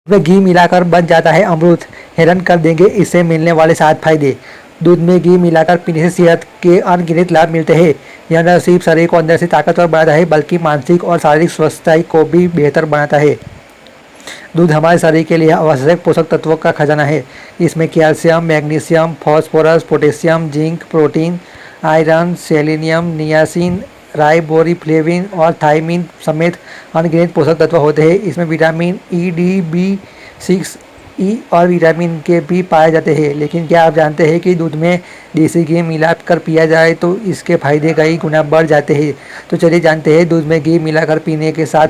में घी मिलाकर बन जाता है अमृत। हैरान कर देंगे इससे मिलने वाले 7 फायदे। दूध में घी मिलाकर पीने से सेहत के अनगिनत लाभ मिलते हैं। यह न सिर्फ शरीर को अंदर से ताकतवर बनाता है बल्कि मानसिक और शारीरिक स्वास्थ्य को भी बेहतर बनाता है। दूध हमारे शरीर के लिए आवश्यक पोषक तत्वों का खजाना है। इसमें calcium, magnesium, phosphorus, potassium, zinc, protein, iron, selenium, niacin, riboflavin और थायमिन समेत अनगिनत पोषक तत्व होते हैं। इसमें विटामिन ई, डी, B6, ई और विटामिन के भी पाए जाते हैं। लेकिन क्या आप जानते हैं कि दूध में देसी घी मिलाकर पिया जाए तो इसके फायदे कई गुना बढ़ जाते हैं। तो चलिए जानते हैं दूध में घी मिलाकर पीने के साथ